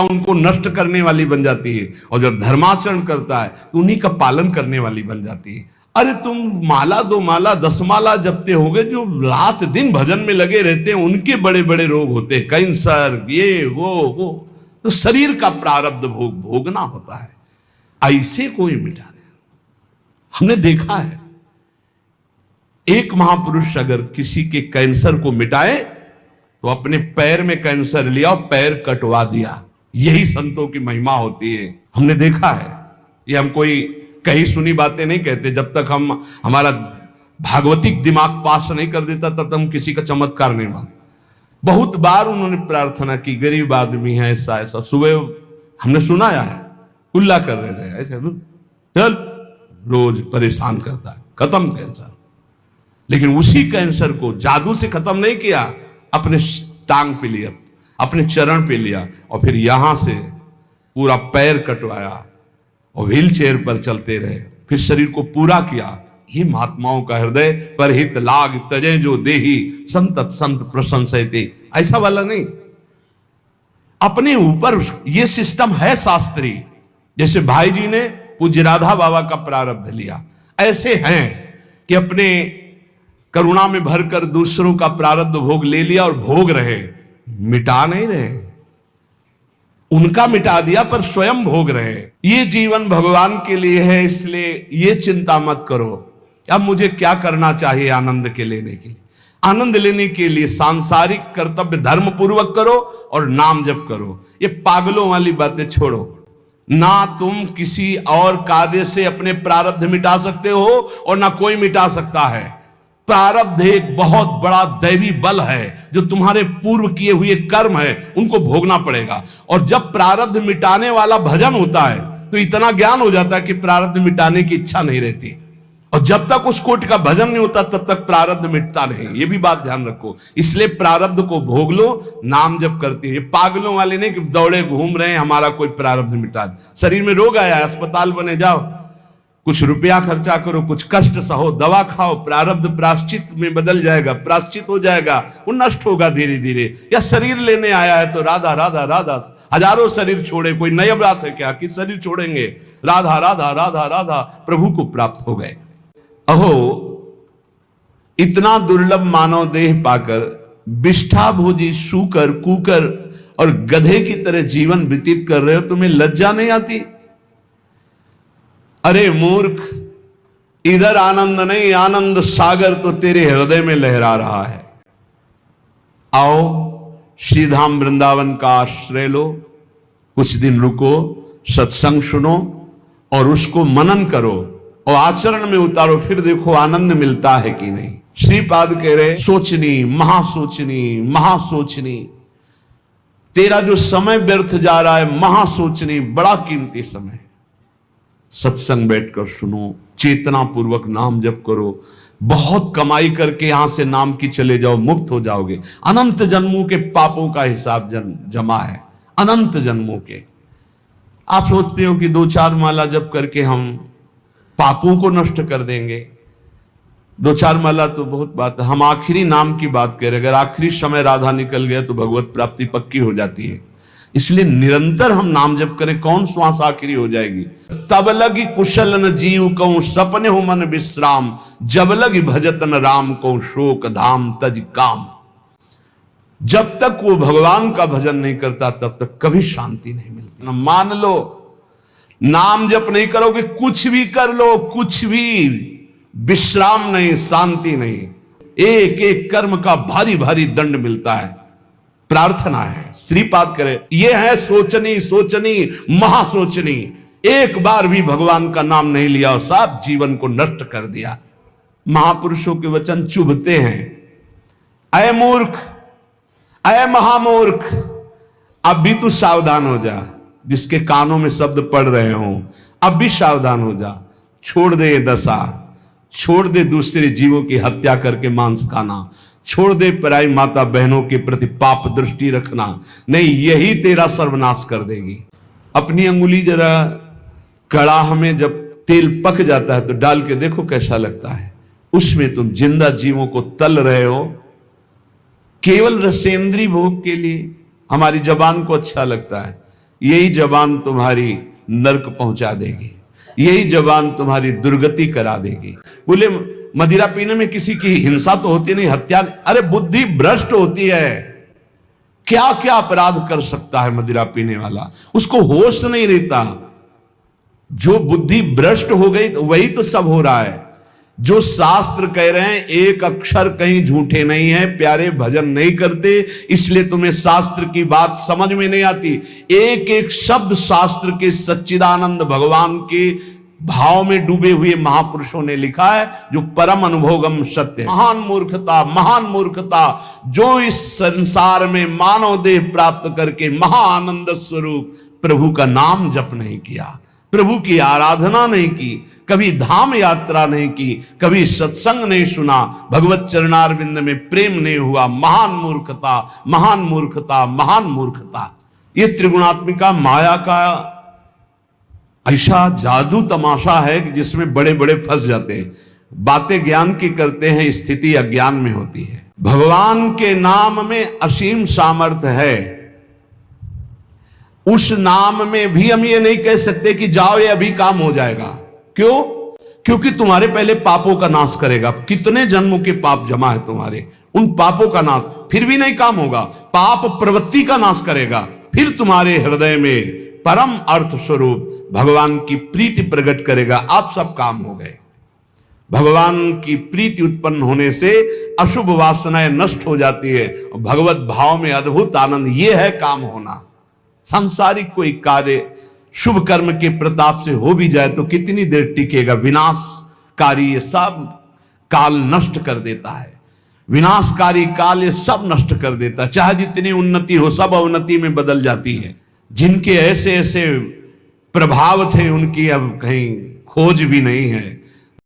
उनको नष्ट करने वाली बन जाती है, और जब धर्माचरण करता है तो उन्हीं का पालन करने वाली बन जाती है। अरे तुम माला 2 माला 10 माला जपते होगे, जो रात दिन भजन में लगे रहते हैं उनके बड़े बड़े रोग होते हैं, कैंसर, ये वो। तो शरीर का प्रारब्ध भोगना होता है, ऐसे कोई मिटा नहीं। हमने देखा है एक महापुरुष अगर किसी के कैंसर को मिटाए तो अपने पैर में कैंसर लिया और पैर कटवा दिया। यही संतों की महिमा होती है, हमने देखा है। ये हम कोई कहीं सुनी बातें नहीं कहते। जब तक हमारा भागवतिक दिमाग पास नहीं कर देता तब तक हम किसी का चमत्कार नहीं मानते। बहुत बार उन्होंने प्रार्थना की, गरीब आदमी है, ऐसा ऐसा। सुबह हमने सुनाया है, कुल्ला कर रहे थे ऐसे, चल रोज परेशान करता है, खत्म कैंसर। लेकिन उसी कैंसर को जादू से खत्म नहीं किया, अपने टांग पे लिया, अपने चरण पे लिया, और फिर यहां से पूरा पैर कटवाया और व्हील चेयर पर चलते रहे, फिर शरीर को पूरा किया। ये महात्माओं का हृदय परहित लाग तजे जो देही संतत संत प्रशंसते, ऐसा वाला नहीं। अपने ऊपर ये सिस्टम है शास्त्रीय। जैसे भाई जी ने पूज्य राधा बाबा का प्रारब्ध लिया, ऐसे हैं कि अपने करुणा में भरकर दूसरों का प्रारब्ध भोग ले लिया और भोग रहे, मिटा नहीं रहे। उनका मिटा दिया पर स्वयं भोग रहे। ये जीवन भगवान के लिए है, इसलिए ये चिंता मत करो अब मुझे क्या करना चाहिए आनंद के लेने के लिए। आनंद लेने के लिए सांसारिक कर्तव्य धर्म पूर्वक करो और नाम जप करो। ये पागलों वाली बातें छोड़ो। ना तुम किसी और कार्य से अपने प्रारब्ध मिटा सकते हो और ना कोई मिटा सकता है। प्रारब्ध एक बहुत बड़ा दैवी बल है, जो तुम्हारे पूर्व किए हुए कर्म है उनको भोगना पड़ेगा। और जब प्रारब्ध मिटाने वाला भजन होता है तो इतना ज्ञान हो जाता है कि प्रारब्ध मिटाने की इच्छा नहीं रहती। और जब तक उस कोटि का भजन नहीं होता तब तक प्रारब्ध मिटता नहीं। ये भी बात ध्यान रखो। इसलिए प्रारब्ध को भोग लो, नाम जप करते हैं। पागलों वाले नहीं कि दौड़े घूम रहे हैं हमारा कोई प्रारब्ध मिटा। शरीर में रोग आया, अस्पताल बने जाओ, कुछ रुपया खर्चा करो, कुछ कष्ट सहो, दवा खाओ, प्रारब्ध प्राश्चित में बदल जाएगा, प्राश्चित हो जाएगा, वो नष्ट होगा धीरे धीरे। या शरीर लेने आया है तो राधा राधा राधा, हजारों शरीर छोड़े, कोई नई बात है क्या कि शरीर छोड़ेंगे? राधा राधा राधा राधा, प्रभु को प्राप्त हो गए। अहो, इतना दुर्लभ मानव देह पाकर विष्ठा भोजी सूकर कुकर और गधे की तरह जीवन व्यतीत कर रहे हो, तुम्हें लज्जा नहीं आती? अरे मूर्ख, इधर आनंद नहीं, आनंद सागर तो तेरे हृदय में लहरा रहा है। आओ श्रीधाम वृंदावन का आश्रय लो, कुछ दिन रुको, सत्संग सुनो और उसको मनन करो और आचरण में उतारो, फिर देखो आनंद मिलता है कि नहीं। श्रीपाद कह रहे, सोचनी महासोचनी महासोचनी, तेरा जो समय व्यर्थ जा रहा है, महासोचनी बड़ा कीमती समय है। सत्संग बैठकर सुनो, चेतना पूर्वक नाम जप करो, बहुत कमाई करके यहां से नाम की चले जाओ, मुक्त हो जाओगे। अनंत जन्मों के पापों का हिसाब जमा है, अनंत जन्मों के। आप सोचते हो कि 2-4 माला जप करके हम पापों को नष्ट कर देंगे। 2-4 माला तो बहुत बात है, हम आखिरी नाम की बात करें। अगर आखिरी समय राधा निकल गया तो भगवत प्राप्ति पक्की हो जाती है। इसलिए निरंतर हम नाम जप करें। कौन श्वास आखिरी हो जाएगी? तब लगी कुशल न जीव कहूं सपने हो मन विश्राम, जब लगी भजत न राम कहूं शोक धाम तज काम। जब तक वो भगवान का भजन नहीं करता तब तक कभी शांति नहीं मिलती। न मान लो, नाम जप नहीं करोगे, कुछ भी कर लो, कुछ भी, विश्राम नहीं, शांति नहीं। एक एक कर्म का भारी भारी दंड मिलता है। प्रार्थना है, श्रीपाद करे, ये है सोचनी सोचनी महासोचनी। एक बार भी भगवान का नाम नहीं लिया और सब जीवन को नष्ट कर दिया। महापुरुषों के वचन चुभते हैं। अय मूर्ख, अय महामूर्ख, अब भी तू सावधान हो जा। जिसके कानों में शब्द पड़ रहे हो, अब भी सावधान हो जा। छोड़ दे ये दशा, छोड़ दे दूसरे जीवों की हत्या करके मांस खाना, छोड़ दे पराई माता बहनों के प्रति पाप दृष्टि रखना। नहीं, यही तेरा सर्वनाश कर देगी। अपनी अंगुली जरा कड़ाह में जब तेल पक जाता है तो डाल के देखो कैसा लगता है। उसमें तुम जिंदा जीवों को तल रहे हो केवल रसेंद्री भोग के लिए। हमारी जबान को अच्छा लगता है यही जबान तुम्हारी नरक पहुंचा देगी, यही जबान तुम्हारी दुर्गति करा देगी। बोले मदिरा पीने में किसी की हिंसा तो होती नहीं, हत्या, अरे बुद्धि भ्रष्ट होती है। क्या क्या अपराध कर सकता है मदिरा पीने वाला, उसको होश नहीं रहता। जो बुद्धि भ्रष्ट हो गई तो वही तो सब हो रहा है। जो शास्त्र कह रहे हैं एक अक्षर कहीं झूठे नहीं है, प्यारे भजन नहीं करते, इसलिए तुम्हें शास्त्र की बात समझ में नहीं आती। एक एक शब्द शास्त्र के सच्चिदानंद भगवान के भाव में डूबे हुए महापुरुषों ने लिखा है, जो परम अनुभवगम सत्य है। महान मूर्खता जो इस संसार में मानव देह प्राप्त करके महाआनंद स्वरूप प्रभु का नाम जप नहीं किया, प्रभु की आराधना नहीं की, कभी धाम यात्रा नहीं की, कभी सत्संग नहीं सुना, भगवत चरणारविंद में प्रेम नहीं हुआ। महान मूर्खता, महान मूर्खता, महान मूर्खता। ये त्रिगुणात्मिका माया का ऐसा जादू तमाशा है कि जिसमें बड़े बड़े फंस जाते हैं। बातें ज्ञान की करते हैं, स्थिति अज्ञान में होती है। भगवान के नाम में असीम सामर्थ्य है। उस नाम में भी हम ये नहीं कह सकते कि जाओ ये अभी काम हो जाएगा। क्यों? क्योंकि तुम्हारे पहले पापों का नाश करेगा। कितने जन्मों के पाप जमा है तुम्हारे, उन पापों का नाश, फिर भी नहीं काम होगा। पाप प्रवृत्ति का नाश करेगा, फिर तुम्हारे हृदय में परम अर्थ स्वरूप भगवान की प्रीति प्रकट करेगा। आप सब काम हो गए। भगवान की प्रीति उत्पन्न होने से अशुभ वासनाएं नष्ट हो जाती है, भगवत भाव में अद्भुत आनंद। यह है काम होना। सांसारिक कोई कार्य शुभ कर्म के प्रताप से हो भी जाए तो कितनी देर टिकेगा। विनाशकारी ये सब काल नष्ट कर देता है। विनाशकारी काल ये सब नष्ट कर देता है। चाहे जितनी उन्नति हो, सब अवनति में बदल जाती है। जिनके ऐसे ऐसे प्रभाव थे उनकी अब कहीं खोज भी नहीं है।